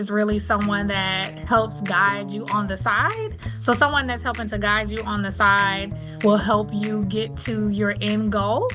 is really someone that helps guide you on the side. So someone that's helping to guide you on the side will help you get to your end goal.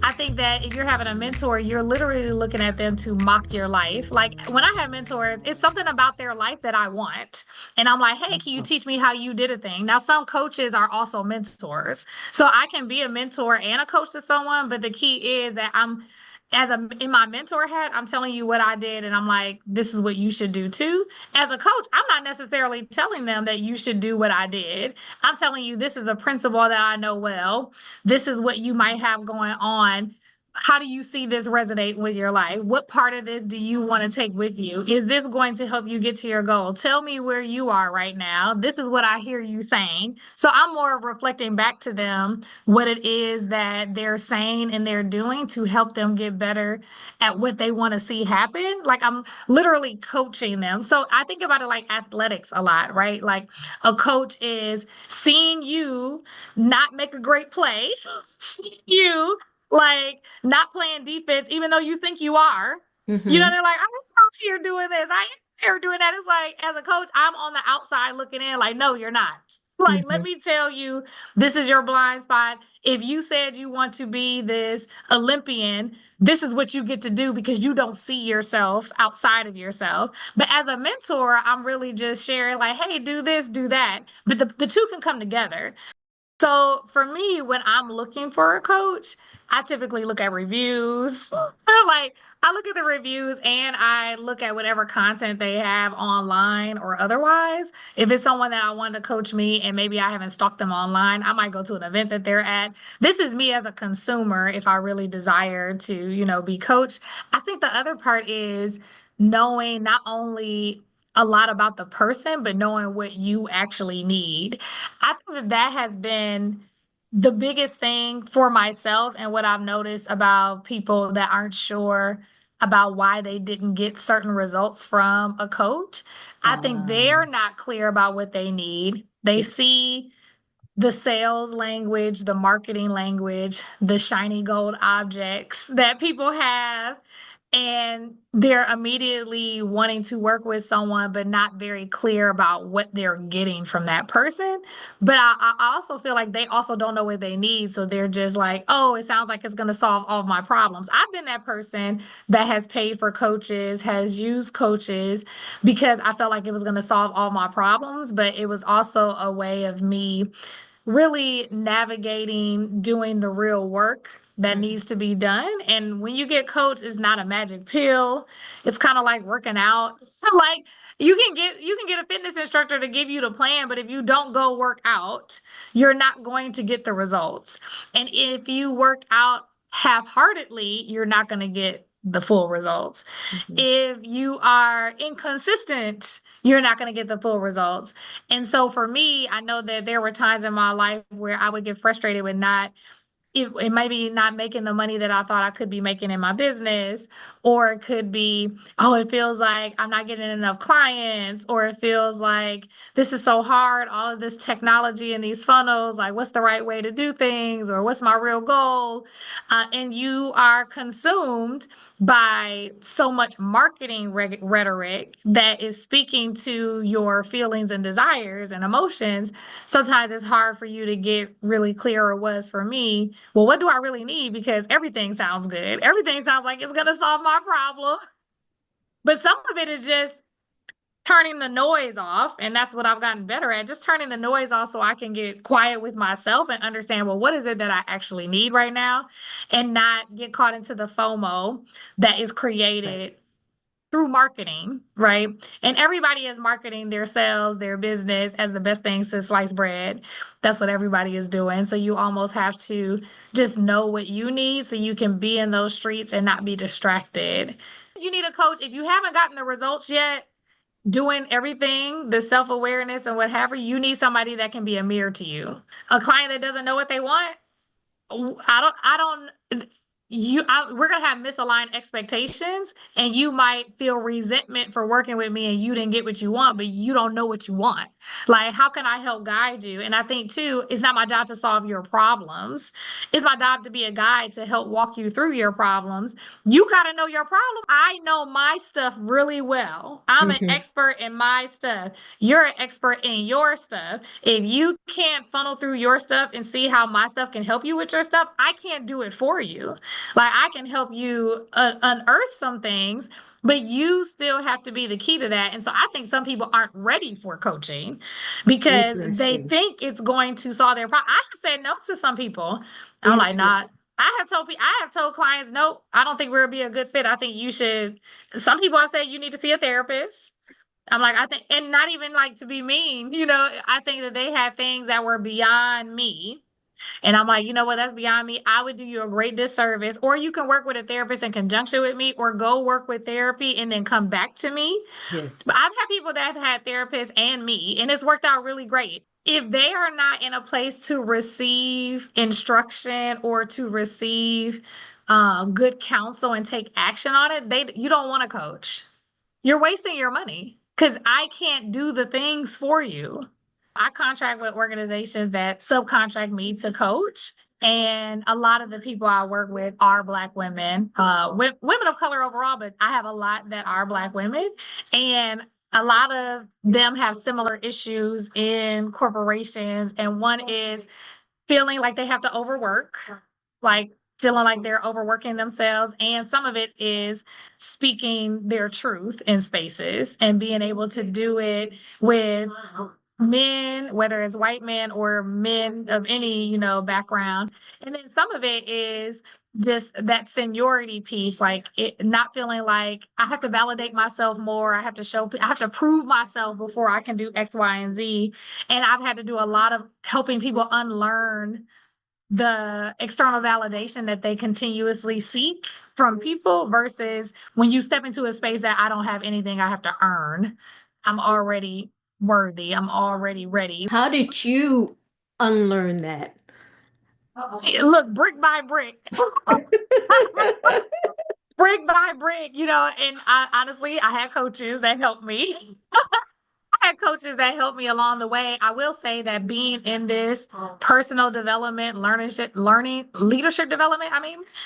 I think that if you're having a mentor, you're literally looking at them to mock your life. Like when I have mentors, it's something about their life that I want. And I'm like, hey, can you teach me how you did a thing? Now, some coaches are also mentors. So I can be a mentor and a coach to someone, but the key is that I'm as a in my mentor hat, I'm telling you what I did, and I'm like, this is what you should do too. As a coach, I'm not necessarily telling them that you should do what I did. I'm telling you, this is the principle that I know well. This is what you might have going on. How do you see this resonate with your life? What part of this do you want to take with you? Is this going to help you get to your goal? Tell me where you are right now. This is what I hear you saying. So I'm more reflecting back to them what it is that they're saying and they're doing to help them get better at what they want to see happen. Like I'm literally coaching them. So I think about it like athletics a lot, right? Like a coach is seeing you not make a great play, seeing you like not playing defense, even though you think you are. You know, Mm-hmm. they're like, I'm out here doing this. I ain't here doing that. It's like, as a coach, I'm on the outside looking in, like, no, you're not. Like, let Mm-hmm. me tell you, this is your blind spot. If you said you want to be this Olympian, this is what you get to do because you don't see yourself outside of yourself. But as a mentor, I'm really just sharing, like, hey, do this, do that. But the two can come together. So for me, when I'm looking for a coach, I typically look at reviews. Like I look at the reviews and I look at whatever content they have online or otherwise. If it's someone that I want to coach me and maybe I haven't stalked them online, I might go to an event that they're at. This is me as a consumer if I really desire to, be coached. I think the other part is knowing not only a lot about the person, but knowing what you actually need. I think that that has been the biggest thing for myself and what I've noticed about people that aren't sure about why they didn't get certain results from a coach. I think they're Um, not clear about what they need. They yes. see the sales language, the marketing language, the shiny gold objects that people have. And they're immediately wanting to work with someone, but not very clear about what they're getting from that person. But I also feel like they also don't know what they need. So they're just like, oh, it sounds like it's going to solve all of my problems. I've been that person that has paid for coaches, has used coaches because I felt like it was going to solve all my problems. But it was also a way of me really navigating doing the real work that Mm-hmm. needs to be done. And when you get coached, it's not a magic pill. It's kind of like working out. Like you can get a fitness instructor to give you the plan, but if you don't go work out, you're not going to get the results. And if you work out half-heartedly, you're not going to get the full results. Mm-hmm. If you are inconsistent, you're not going to get the full results. And so for me, I know that there were times in my life where I would get frustrated with not it might be not making the money that I thought I could be making in my business, or it could be, oh, it feels like I'm not getting enough clients, or it feels like this is so hard, all of this technology and these funnels, like what's the right way to do things, or what's my real goal? And you are consumed by so much marketing rhetoric that is speaking to your feelings and desires and emotions. Sometimes it's hard for you to get really clear, or it was for me, well, what do I really need? Because everything sounds good. Everything sounds like it's going to solve my problem. But some of it is just turning the noise off. And that's what I've gotten better at, just turning the noise off so I can get quiet with myself and understand, well, what is it that I actually need right now? And not get caught into the FOMO that is Right. created through marketing, right? And everybody is marketing their sales, their business as the best thing since sliced bread. That's what everybody is doing. So you almost have to just know what you need so you can be in those streets and not be distracted. You need a coach. If you haven't gotten the results yet, doing everything, the self-awareness and what have you, you need somebody that can be a mirror to you. A client that doesn't know what they want, I don't we're gonna have misaligned expectations, and you might feel resentment for working with me and you didn't get what you want, but you don't know what you want. Like, how can I help guide you? And I think too, it's not my job to solve your problems. It's my job to be a guide to help walk you through your problems. You gotta know your problem. I know my stuff really well. I'm an Hmm. expert in my stuff. You're an expert in your stuff. If you can't funnel through your stuff and see how my stuff can help you with your stuff, I can't do it for you. Like, I can help you unearth some things, but you still have to be the key to that. And so I think some people aren't ready for coaching because they Interesting. think it's going to solve their problem. I have said no to some people. I'm like, not. Interesting. I have told clients, no, I don't think we'll be a good fit. I think you should. Some people have said you need to see a therapist. I'm like, I think, and not even like to be mean, I think that they had things that were beyond me, and I'm like, you know what? That's beyond me. I would do you a great disservice. Or you can work with a therapist in conjunction with me, or go work with therapy and then come back to me. But Yes. I've had people that have had therapists and me, and it's worked out really great. If they are not in a place to receive instruction or to receive good counsel and take action on it, you don't want to coach. You're wasting your money because I can't do the things for you. I contract with organizations that subcontract me to coach. And a lot of the people I work with are Black women, women of color overall, but I have a lot that are Black women. And a lot of them have similar issues in corporations. And one is feeling like they have to overwork, like feeling like they're overworking themselves. And some of it is speaking their truth in spaces and being able to do it with men, whether it's white men or men of any, background. And then some of it is just that seniority piece, like it not feeling like I have to validate myself more. I have to prove myself before I can do X, Y, and Z. And I've had to do a lot of helping people unlearn the external validation that they continuously seek from people versus when you step into a space that I don't have anything I have to earn. I'm already worthy. I'm already ready. How did you unlearn that? Look, brick by brick. Brick by brick, and I honestly I had coaches that helped me. I had coaches that helped me along the way. I will say that being in this personal development, learning, leadership development,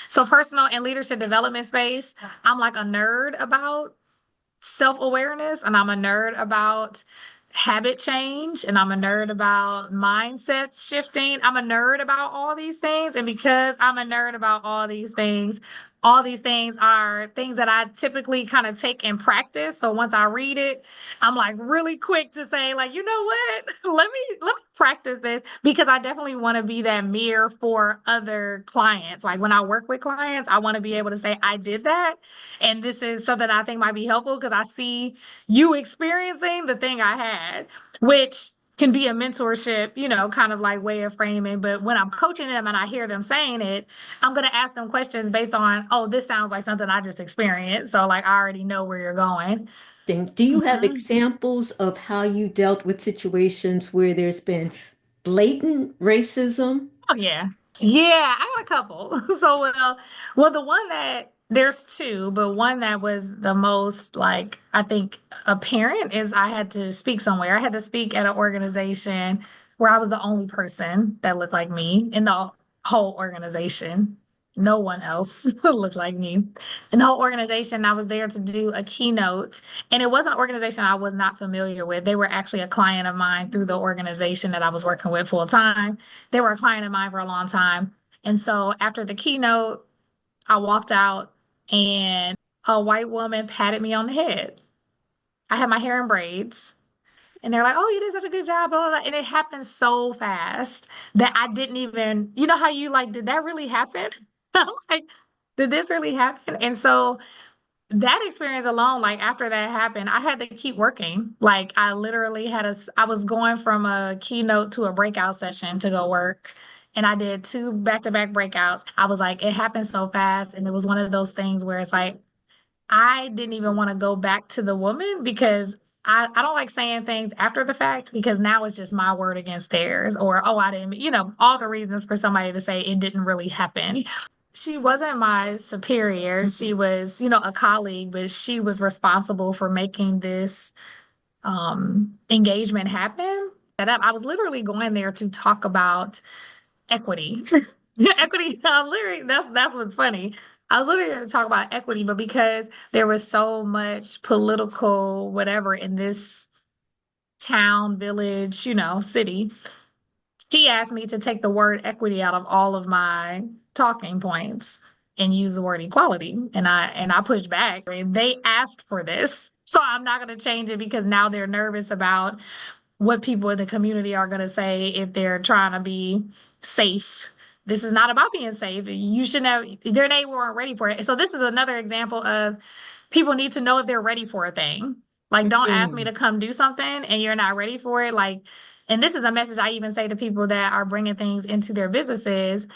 so personal and leadership development space, I'm like a nerd about self-awareness, and I'm a nerd about habit change, and I'm a nerd about mindset shifting. I'm a nerd about all these things. And because I'm a nerd about all these things are things that I typically kind of take and practice. So once I read it, I'm like really quick to say, like, you know what? Let me practice this, because I definitely want to be that mirror for other clients. Like when I work with clients, I want to be able to say, I did that. And this is something I think might be helpful because I see you experiencing the thing I had, which can be a mentorship, kind of like way of framing. But when I'm coaching them and I hear them saying it, I'm going to ask them questions based on, oh, this sounds like something I just experienced. So, like, I already know where you're going. Do you have Mhm. examples of how you dealt with situations where there's been blatant racism? Oh yeah. Yeah, I got a couple. So the one that there's two, but one that was the most like I think apparent is I had to speak somewhere. I had to speak at an organization where I was the only person that looked like me in the whole organization. No one else looked like me. In the whole organization, I was there to do a keynote, and it was an organization I was not familiar with. They were actually a client of mine through the organization that I was working with full time. They were a client of mine for a long time. And so after the keynote, I walked out and a white woman patted me on the head. I had my hair in braids. And they're like, oh, you did such a good job, blah, blah, blah. And it happened so fast that I didn't even, you know how you like, did that really happen? I was like, did this really happen? And so that experience alone, like after that happened, I had to keep working. Like I literally I was going from a keynote to a breakout session to go work. And I did two back-to-back breakouts. I was like, it happened so fast. And it was one of those things where it's like, I didn't even want to go back to the woman because I don't like saying things after the fact because now it's just my word against theirs. Or, oh, I didn't, all the reasons for somebody to say it didn't really happen. She wasn't my superior. She was, a colleague, but she was responsible for making this engagement happen. I was literally going there to talk about equity. Equity, literally, that's what's funny. I was literally going to talk about equity, but because there was so much political whatever in this town, village, city, she asked me to take the word equity out of all of my talking points and use the word equality. And I pushed back. They asked for this. So I'm not going to change it because now they're nervous about what people in the community are going to say if they're trying to be safe. This is not about being safe. You should know they weren't ready for it. So this is another example of people need to know if they're ready for a thing. Like, don't ask me Mm. to come do something and you're not ready for it. Like, and this is a message I even say to people that are bringing things into their businesses.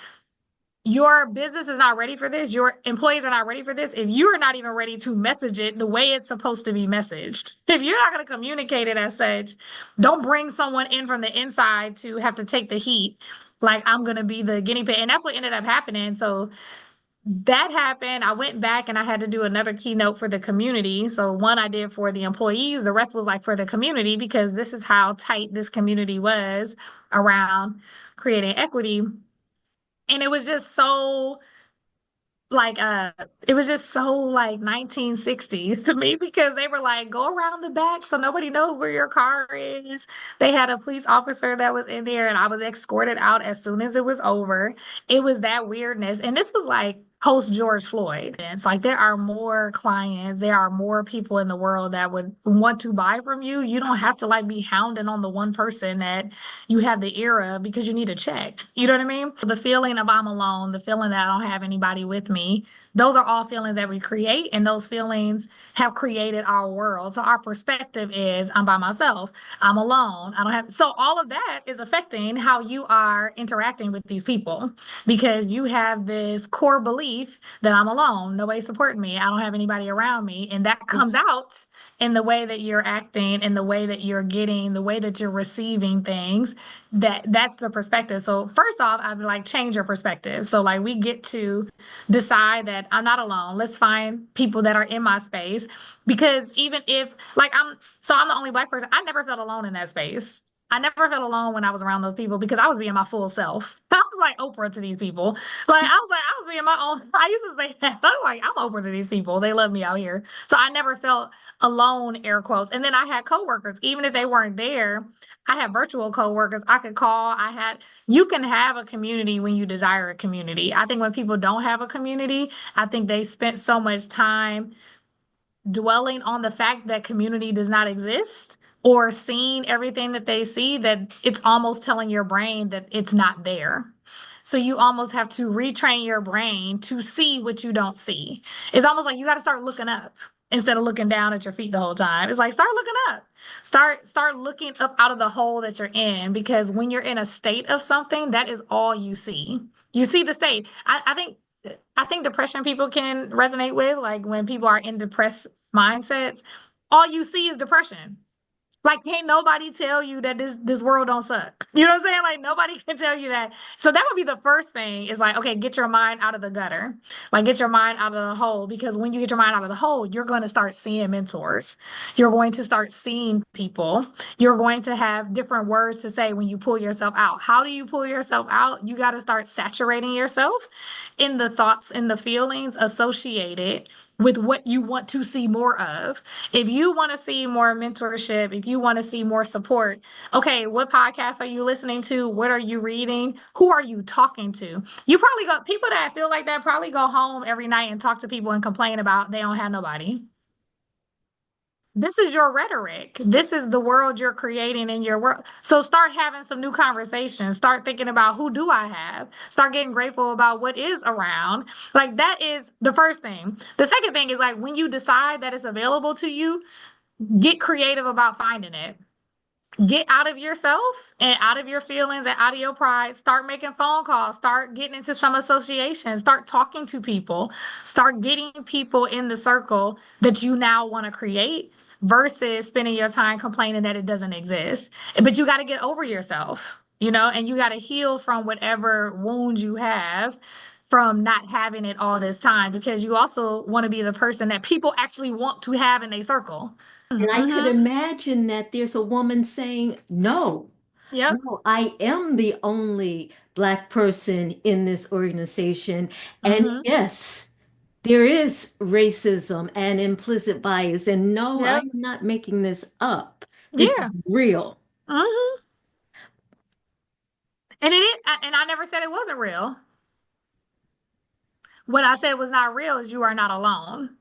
Your business is not ready for this. Your employees are not ready for this. If you are not even ready to message it the way it's supposed to be messaged, if you're not going to communicate it as such, don't bring someone in from the inside to have to take the heat. Like, I'm going to be the guinea pig. And that's what ended up happening. So that happened. I went back and I had to do another keynote for the community. So one I did for the employees, the rest was like for the community because this is how tight this community was around creating equity. And it was just so like it was just so like 1960s to me because they were like go around the back so nobody knows where your car is. They had a police officer that was in there and I was escorted out as soon as it was over. It was that weirdness, and this was like post George Floyd. And it's like there are more clients, there are more people in the world that would want to buy from you. You don't have to like be hounding on the one person that you have the era because you need a check. You know what I mean? The feeling of I'm alone, the feeling that I don't have anybody with me, those are all feelings that we create, and those feelings have created our world. So our perspective is I'm by myself, I'm alone, I don't have. So all of that is affecting how you are interacting with these people because you have this core belief that I'm alone, nobody's supporting me, I don't have anybody around me, and that comes out in the way that you're acting, in the way that you're getting, the way that you're receiving things. That's the perspective. So first off, I'd be like change your perspective. So like we get to decide that I'm not alone. Let's find people that are in my space because even if like I'm the only Black person, I never felt alone in that space. I never felt alone when I was around those people because I was being my full self. I was like Oprah to these people. I was being my own. I used to say that. I was like, I'm Oprah to these people. They love me out here. So I never felt alone, air quotes. And then I had coworkers, even if they weren't there, I had virtual coworkers I could call. You can have a community when you desire a community. I think when people don't have a community, I think they spent so much time dwelling on the fact that community does not exist or seeing everything that they see that it's almost telling your brain that it's not there. So you almost have to retrain your brain to see what you don't see. It's almost like you got to start looking up instead of looking down at your feet the whole time. It's like start looking up. Start looking up out of the hole that you're in because when you're in a state of something, that is all you see. You see the state. I think depression people can resonate with, like when people are in depressed mindsets, all you see is depression. Like, can't nobody tell you that this world don't suck. You know what I'm saying? Like, nobody can tell you that. So that would be the first thing is like, okay, get your mind out of the gutter. Like, get your mind out of the hole. Because when you get your mind out of the hole, you're going to start seeing mentors. You're going to start seeing people. You're going to have different words to say when you pull yourself out. How do you pull yourself out? You got to start saturating yourself in the thoughts and the feelings associated with what you want to see more of. If you want to see more mentorship, if you want to see more support, okay, what podcasts are you listening to? What are you reading? Who are you talking to? You probably go, people that feel like that probably go home every night and talk to people and complain about they don't have nobody. This is your rhetoric. This is the world you're creating in your world. So start having some new conversations. Start thinking about who do I have? Start getting grateful about what is around. Like that is the first thing. The second thing is like when you decide that it's available to you, get creative about finding it. Get out of yourself and out of your feelings and out of your pride. Start making phone calls. Start getting into some associations. Start talking to people. Start getting people in the circle that you now want to create versus spending your time complaining that it doesn't exist. But you got to get over yourself, and you got to heal from whatever wounds you have from not having it all this time because you also want to be the person that people actually want to have in a circle. And I could Mm-hmm. imagine that there's a woman saying, no, Yep. no, I am the only Black person in this organization. And Mm-hmm. yes, there is racism and implicit bias. And no, Yep. I'm not making this up. This is Yeah. real. Mm-hmm. And it is, and I never said it wasn't real. What I said was not real is you are not alone.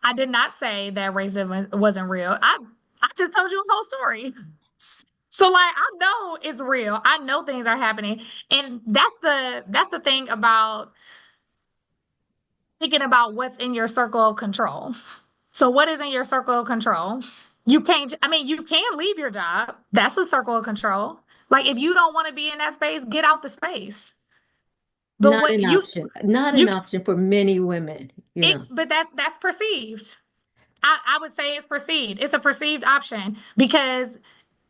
I did not say that racism wasn't real. I just told you a whole story. So like I know it's real. I know things are happening. And that's the thing about thinking about what's in your circle of control. So what is in your circle of control? You can't, I mean, you can leave your job. That's a circle of control. Like if you don't want to be in that space, get out the space. But Not what an option. Not an you option for many women, you it know. but that's perceived. I would say it's perceived. It's a perceived option because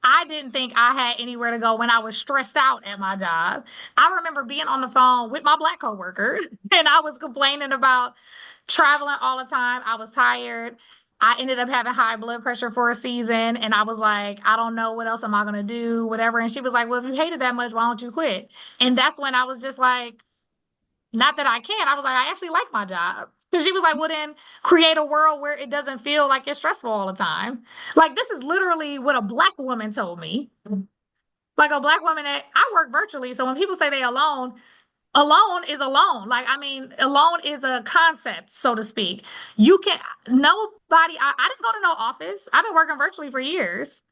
I didn't think I had anywhere to go when I was stressed out at my job. I remember being on the phone with my Black coworker and I was complaining about traveling all the time. I was tired. I ended up having high blood pressure for a season and I was like, I don't know what else am I going to do, whatever. And she was like, well, if you hate it that much, why don't you quit? And that's when I was just like, not that I can. I was like, I actually like my job. Because she was like, well, then create a world where it doesn't feel like it's stressful all the time. Like, this is literally what a Black woman told me. Like, a Black woman that I work virtually. So when people say they alone, alone is alone. Like, I mean, alone is a concept, so to speak. You can, nobody, I didn't go to no office. I've been working virtually for years.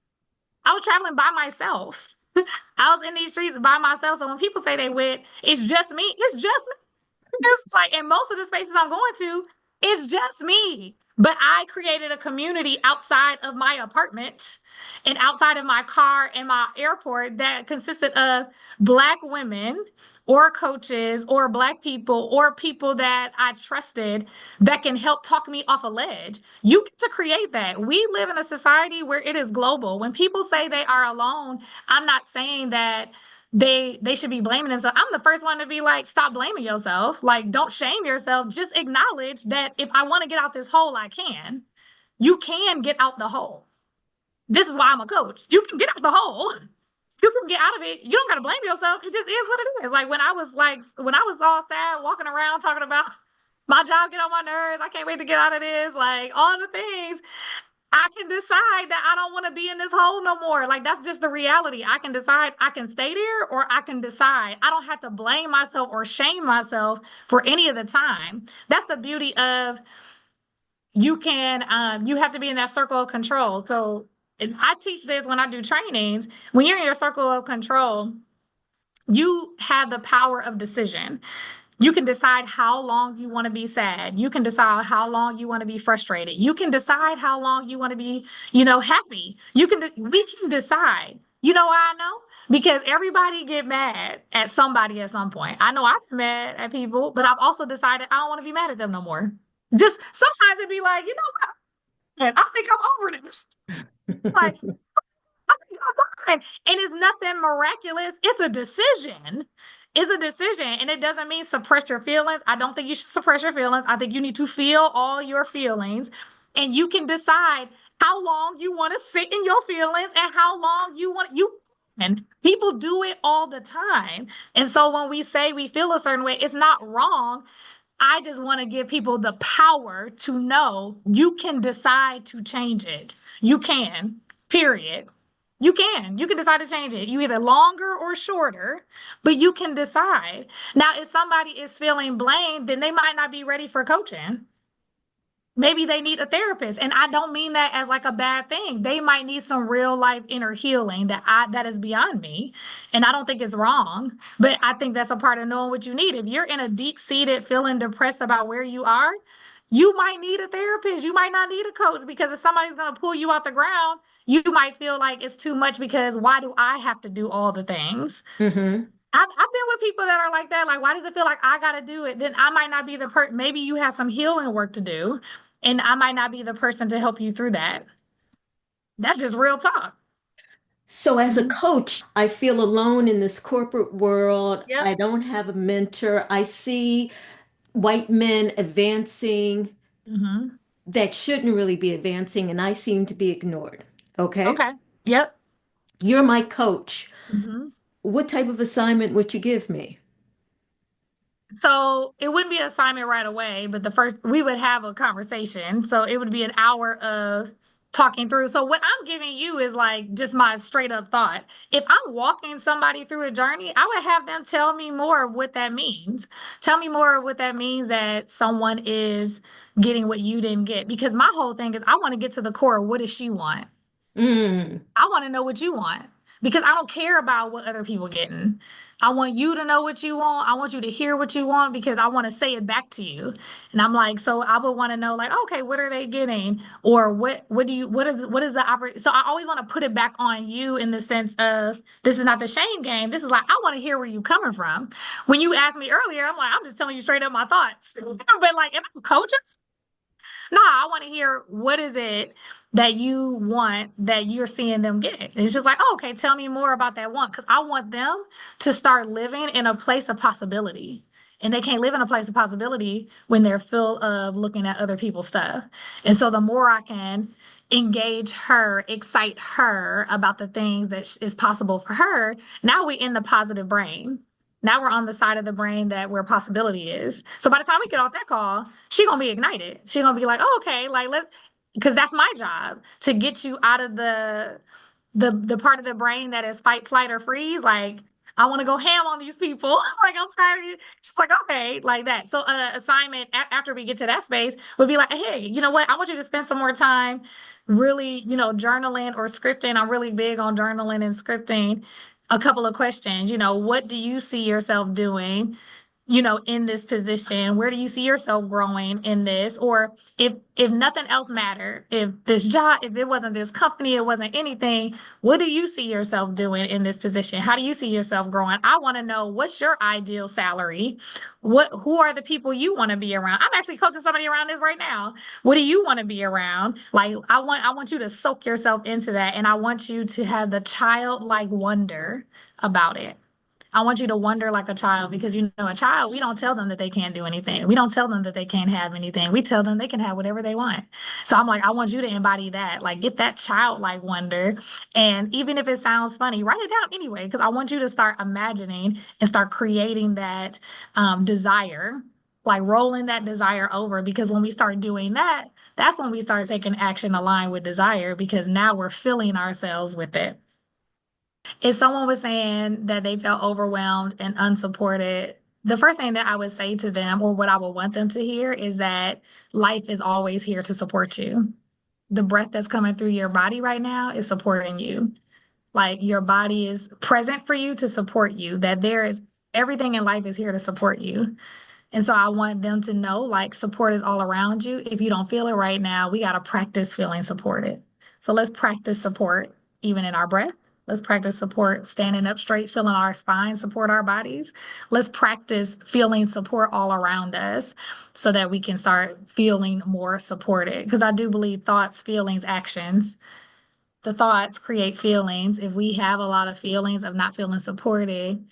I was traveling by myself. I was in these streets by myself. So when people say they went, it's just me, it's just it's like in most of the spaces I'm going to, it's just me. But I created a community outside of my apartment and outside of my car and my airport that consisted of Black women or coaches or Black people or people that I trusted that can help talk me off a ledge. You get to create that. We live in a society where it is global. When people say they are alone, I'm not saying that they should be blaming themselves. I'm the first one to be like, stop blaming yourself. Like, don't shame yourself. Just acknowledge that if I want to get out this hole, I can. You can get out the hole. This is why I'm a coach. You can get out the hole. You can get out of it. You don't gotta blame yourself. It just is what it is. Like when I was all sad, walking around talking about my job get on my nerves. I can't wait to get out of this. Like all the things. I can decide that I don't want to be in this hole no more. Like that's just the reality. I can decide I can stay there or I can decide. I don't have to blame myself or shame myself for any of the time. That's the beauty of you have to be in that circle of control. So and I teach this when I do trainings. When you're in your circle of control, you have the power of decision. You can decide how long you want to be sad. You can decide how long you want to be frustrated. You can decide how long you want to be, happy. We can decide. You know why I know? Because everybody get mad at somebody at some point. I know I get mad at people, but I've also decided I don't want to be mad at them no more. Just sometimes it'd be like, you know what? I think I'm over this. Like, I think I'm fine. And it's nothing miraculous. It's a decision. It's a decision. And it doesn't mean suppress your feelings. I don't think you should suppress your feelings. I think you need to feel all your feelings. And you can decide how long you want to sit in your feelings and how long you and people do it all the time. And so when we say we feel a certain way, it's not wrong. I just want to give people the power to know you can decide to change it. You can, period. You can. You can decide to change it. You either longer or shorter, but you can decide. Now, if somebody is feeling blamed, then they might not be ready for coaching. Maybe they need a therapist. And I don't mean that as like a bad thing. They might need some real life inner healing that is beyond me. And I don't think it's wrong, but I think that's a part of knowing what you need. If you're in a deep-seated feeling depressed about where you are, you might need a therapist. You might not need a coach because if somebody's going to pull you out the ground, you might feel like it's too much because why do I have to do all the things? Hmm. I've been with people that are like that. Like, why does it feel like I got to do it? Then I might not be the person. Maybe you have some healing work to do, and I might not be the person to help you through that. That's just real talk. So, as a Mhm. coach, I feel alone in this corporate world. Yep. I don't have a mentor. I see white men advancing Hmm. that shouldn't really be advancing, and I seem to be ignored. Okay. Okay. Yep. You're my coach. Hmm. What type of assignment would you give me? So it wouldn't be an assignment right away, but the first we would have a conversation. So it would be an hour of talking through. So what I'm giving you is like just my straight up thought. If I'm walking somebody through a journey, I would have them tell me more of what that means. Tell me more of what that means that someone is getting what you didn't get. Because my whole thing is I want to get to the core of what does she want? Mm, I want to know what you want because I don't care about what other people getting. I want you to know what you want. I want you to hear what you want because I want to say it back to you. And I'm like, so I would want to know, like, okay, what are they getting, or what do you what is the operate? So I always want to put it back on you in the sense of this is not the shame game. This is like I want to hear where you coming from. When you asked me earlier, I'm like, I'm just telling you straight up my thoughts. But like, if I'm coaching no, I want to hear what is it that you want that you're seeing them get. It's just like, oh, okay, tell me more about that want because I want them to start living in a place of possibility. And they can't live in a place of possibility when they're full of looking at other people's stuff. And so the more I can engage her, excite her about the things that is possible for her, now we're in the positive brain. Now we're on the side of the brain that where possibility is. So by the time we get off that call, she gonna be ignited. She gonna be like, oh, okay, like let's because that's my job to get you out of the part of the brain that is fight, flight, or freeze. Like I want to go ham on these people. Like I'm tired of you. She's like, okay, like that. So an assignment after we get to that space would be like, hey, you know what? I want you to spend some more time really, journaling or scripting. I'm really big on journaling and scripting a couple of questions. What do you see yourself doing? In this position, where do you see yourself growing in this? Or if nothing else mattered, if this job, if it wasn't this company, it wasn't anything, what do you see yourself doing in this position? How do you see yourself growing? I want to know what's your ideal salary? Who are the people you want to be around? I'm actually coaching somebody around this right now. What do you want to be around? Like I want you to soak yourself into that and I want you to have the childlike wonder about it. I want you to wonder like a child because a child, we don't tell them that they can't do anything. We don't tell them that they can't have anything. We tell them they can have whatever they want. So I'm like, I want you to embody that, like get that childlike wonder. And even if it sounds funny, write it down anyway, because I want you to start imagining and start creating that desire, like rolling that desire over. Because when we start doing that, that's when we start taking action aligned with desire because now we're filling ourselves with it. If someone was saying that they felt overwhelmed and unsupported, the first thing that I would say to them, or what I would want them to hear, is that life is always here to support you. The breath that's coming through your body right now is supporting you. Like your body is present for you to support you, that there is everything in life is here to support you. And so I want them to know like support is all around you. If you don't feel it right now, we got to practice feeling supported. So let's practice support even in our breath. Let's practice support standing up straight, feeling our spine support our bodies. Let's practice feeling support all around us so that we can start feeling more supported. Because I do believe thoughts, feelings, actions, the thoughts create feelings. If we have a lot of feelings of not feeling supported,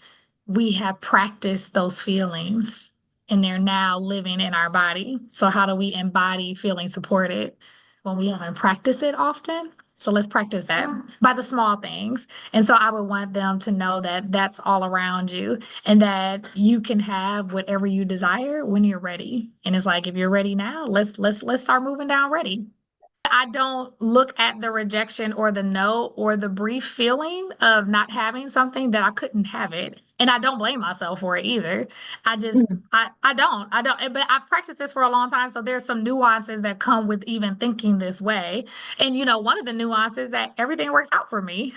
we have practiced those feelings and they're now living in our body. So, how do we embody feeling supported when we haven't practiced it often? So, let's practice that by the small things. And so, I would want them to know that that's all around you and that you can have whatever you desire when you're ready. And it's like, if you're ready now, let's start moving down ready. I don't look at the rejection or the no or the brief feeling of not having something that I couldn't have it. And I don't blame myself for it either. I just, mm. I don't, but I've practiced this for a long time. So there's some nuances that come with even thinking this way. And, one of the nuances that everything works out for me.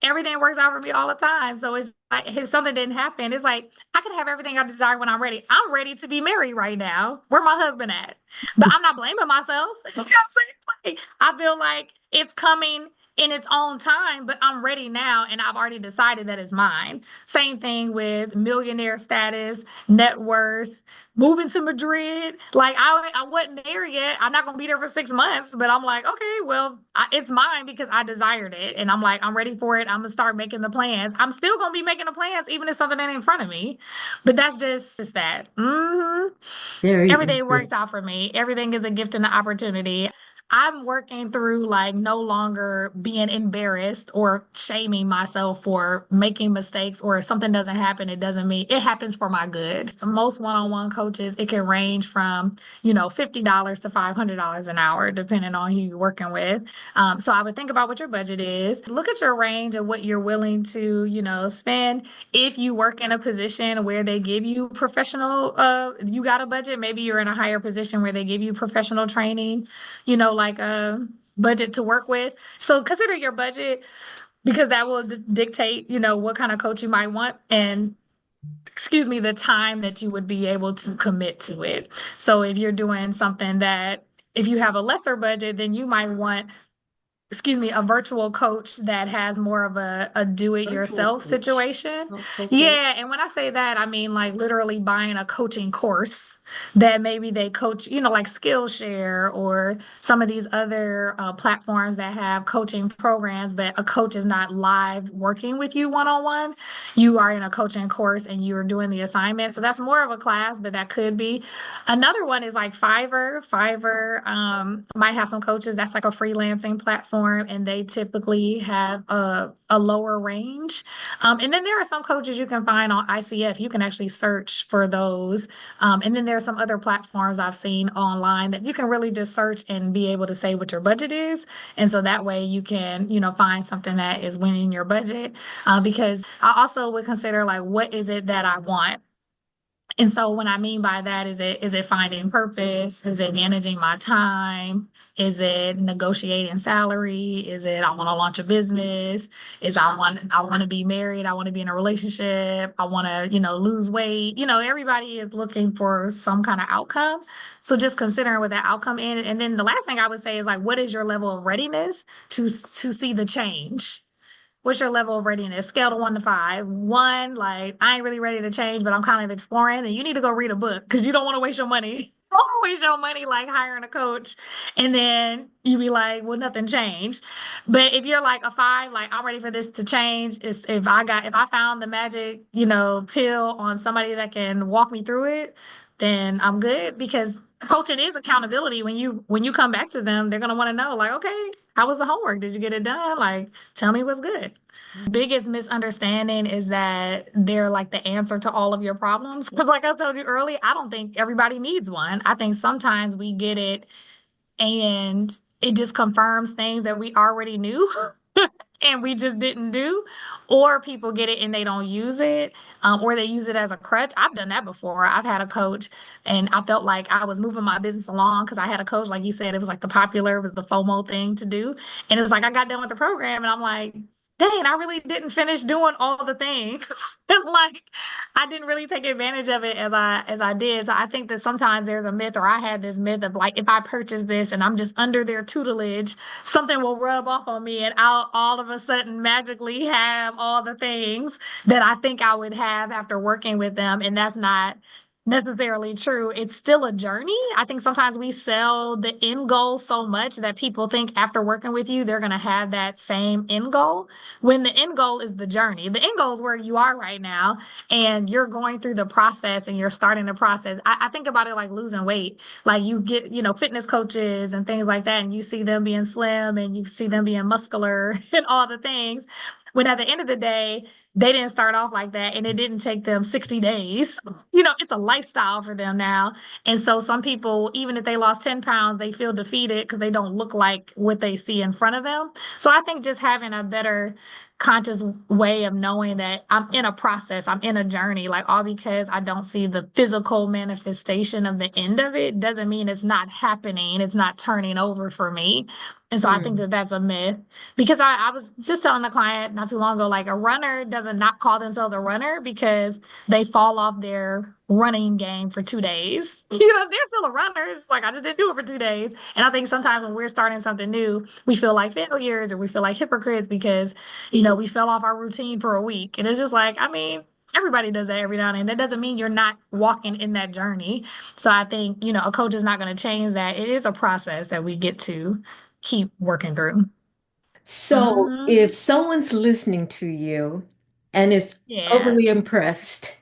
Everything works out for me all the time. So it's like if something didn't happen, it's like I can have everything I desire when I'm ready. I'm ready to be married right now. Where my husband at? But I'm not blaming myself. You know what I'm saying? Like, I feel like it's coming in its own time, but I'm ready now and I've already decided that it's mine. Same thing with millionaire status, net worth, moving to Madrid. Like I wasn't there yet. I'm not gonna be there for 6 months, but I'm like, okay, well, it's mine because I desired it, and I'm like, I'm ready for it. I'm gonna start making the plans. I'm still gonna be making the plans, even if something ain't in front of me. But that's just that. Very Everything works interesting. out for me. Everything is a gift and an opportunity. I'm working through like no longer being embarrassed or shaming myself for making mistakes, or if something doesn't happen, it doesn't mean it happens for my good. Most one-on-one coaches, it can range from, $50 to $500 an hour, depending on who you're working with. So I would think about what your budget is, look at your range of what you're willing to, spend. If you work in a position where they give you professional, you got a budget, maybe you're in a higher position where they give you professional training, like a budget to work with. So consider your budget, because that will dictate, what kind of coach you might want, and excuse me, the time that you would be able to commit to it. So if you're doing something that, if you have a lesser budget, then you might want, excuse me, a virtual coach that has more of a Virtual do-it-yourself coach. situation. Oh, okay. Yeah, and when I say that, I mean like literally buying a coaching course that maybe they coach, like Skillshare or some of these other platforms that have coaching programs, but a coach is not live working with you one-on-one. You are in a coaching course and you're doing the assignment. So that's more of a class, but that could be. Another one is like Fiverr. Fiverr might have some coaches. That's like a freelancing platform, and they typically have a lower range. And then there are some coaches you can find on ICF. You can actually search for those. And then there are some other platforms I've seen online that you can really just search and be able to say what your budget is. And so that way you can, find something that is within your budget. Because I also would consider like, what is it that I want? And so what I mean by that is it finding purpose? Is it managing my time? Is it negotiating salary? Is it I want to launch a business? Is I want to be married? I want to be in a relationship. I want to, lose weight. Everybody is looking for some kind of outcome. So just considering what that outcome is. And then the last thing I would say is like, what is your level of readiness to see the change? What's your level of readiness? Scale to 1 to 5. One, like, I ain't really ready to change, but I'm kind of exploring. And you need to go read a book because you don't want to waste your money. Don't waste your money like hiring a coach. And then you be like, well, nothing changed. But if you're like a 5, like, I'm ready for this to change. It's if I found the magic, pill on somebody that can walk me through it, then I'm good, because coaching is accountability. When you come back to them, they're gonna want to know, like, okay, how was the homework? Did you get it done? Like, tell me what's good. Biggest misunderstanding is that they're like the answer to all of your problems. Because, like I told you earlier, I don't think everybody needs one. I think sometimes we get it and it just confirms things that we already knew and we just didn't do. Or people get it and they don't use it, or they use it as a crutch. I've done that before. I've had a coach and I felt like I was moving my business along because I had a coach, like you said, it was like it was the FOMO thing to do. And it was like I got done with the program and I'm like, dang, I really didn't finish doing all the things. Like I didn't really take advantage of it as I did. So I think that sometimes there's a myth, or I had this myth of like, if I purchase this and I'm just under their tutelage, something will rub off on me and I'll all of a sudden magically have all the things that I think I would have after working with them. And that's not necessarily true. It's still a journey. I think sometimes we sell the end goal so much that people think after working with you, they're going to have that same end goal, when the end goal is the journey. The end goal is where you are right now, and you're going through the process and you're starting the process. I think about it like losing weight. Like you get, fitness coaches and things like that, and you see them being slim and you see them being muscular and all the things. When at the end of the day, they didn't start off like that and it didn't take them 60 days. It's a lifestyle for them now. And so some people, even if they lost 10 pounds, they feel defeated because they don't look like what they see in front of them. So I think just having a better conscious way of knowing that I'm in a process, I'm in a journey, like all because I don't see the physical manifestation of the end of it doesn't mean it's not happening. It's not turning over for me. And so I think Hmm. that that's a myth, because I was just telling the client not too long ago, like a runner doesn't not call themselves a runner because they fall off their running game for 2 days. They're still a runner. It's like I just didn't do it for 2 days. And I think sometimes when we're starting something new, we feel like failures or we feel like hypocrites because, we fell off our routine for a week. And it's just like, I mean, everybody does that every now and then. That doesn't mean you're not walking in that journey. So I think, a coach is not going to change that. It is a process that we get to keep working through. So Hmm. if someone's listening to you and is Yeah. overly impressed,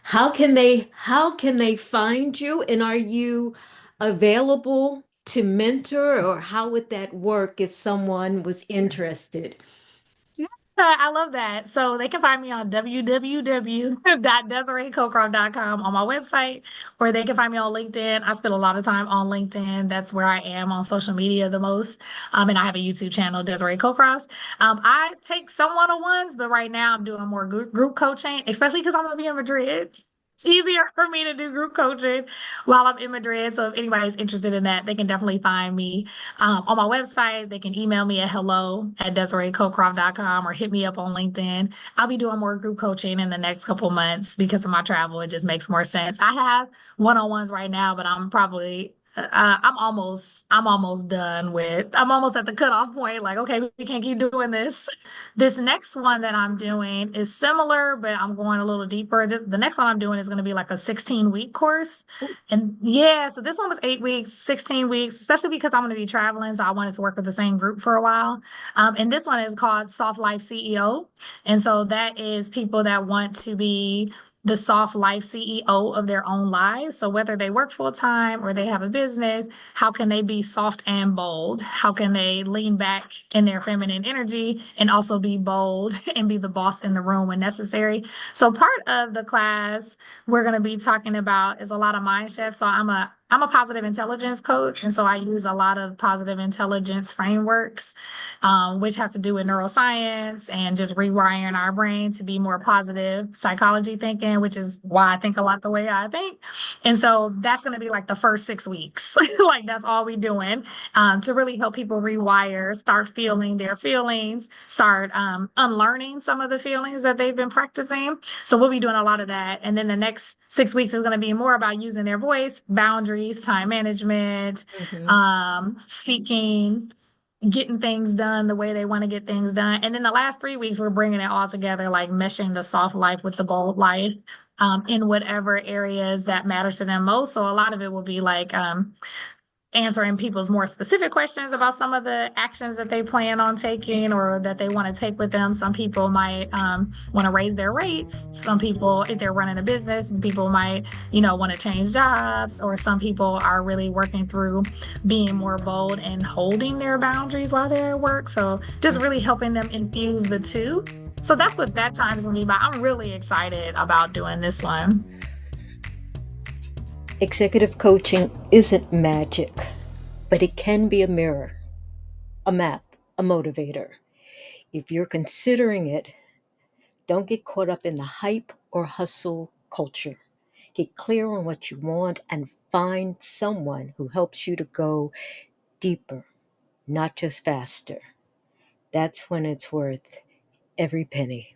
how can they find you? And are you available to mentor, or how would that work if someone was interested? Yeah, I love that. So they can find me on www.desireecocroft.com on my website, or they can find me on LinkedIn. I spend a lot of time on LinkedIn. That's where I am on social media the most. And I have a YouTube channel, Desiree Cocroft. I take some one-on-ones, but right now I'm doing more group coaching, especially because I'm gonna be in Madrid. It's easier for me to do group coaching while I'm in Madrid. So if anybody's interested in that, they can definitely find me on my website. They can email me at hello@desireecocroft.com or hit me up on LinkedIn. I'll be doing more group coaching in the next couple months because of my travel. It just makes more sense. I have one-on-ones right now, but I'm almost at the cutoff point. Like, okay, we can't keep doing this. This next one that I'm doing is similar, but I'm going a little deeper. The next one I'm doing is going to be like a 16-week course. And yeah, so this one was 8 weeks, 16 weeks, especially because I'm going to be traveling. So I wanted to work with the same group for a while. And this one is called Soft Life CEO. And so that is people that want to be the soft life CEO of their own lives. So whether they work full time or they have a business, how can they be soft and bold? How can they lean back in their feminine energy and also be bold and be the boss in the room when necessary? So part of the class we're going to be talking about is a lot of mind shifts. So I'm a positive intelligence coach, and so I use a lot of positive intelligence frameworks, which have to do with neuroscience and just rewiring our brain to be more positive psychology thinking, which is why I think a lot the way I think. And so that's going to be like the first 6 weeks, like that's all we doing, to really help people rewire, start feeling their feelings, start unlearning some of the feelings that they've been practicing. So we'll be doing a lot of that. And then the next 6 weeks is going to be more about using their voice, boundaries, time management, Mhm. speaking, getting things done the way they want to get things done. And then the last 3 weeks, we're bringing it all together, like meshing the soft life with the bold life, in whatever areas that matter to them most. So a lot of it will be like, answering people's more specific questions about some of the actions that they plan on taking or that they want to take with them. Some people might want to raise their rates. Some people, if they're running a business, people might, want to change jobs, or some people are really working through being more bold and holding their boundaries while they're at work. So just really helping them infuse the two. So that's what that time is going to be about. I'm really excited about doing this one. Executive coaching isn't magic, but it can be a mirror, a map, a motivator. If you're considering it, don't get caught up in the hype or hustle culture. Get clear on what you want and find someone who helps you to go deeper, not just faster. That's when it's worth every penny.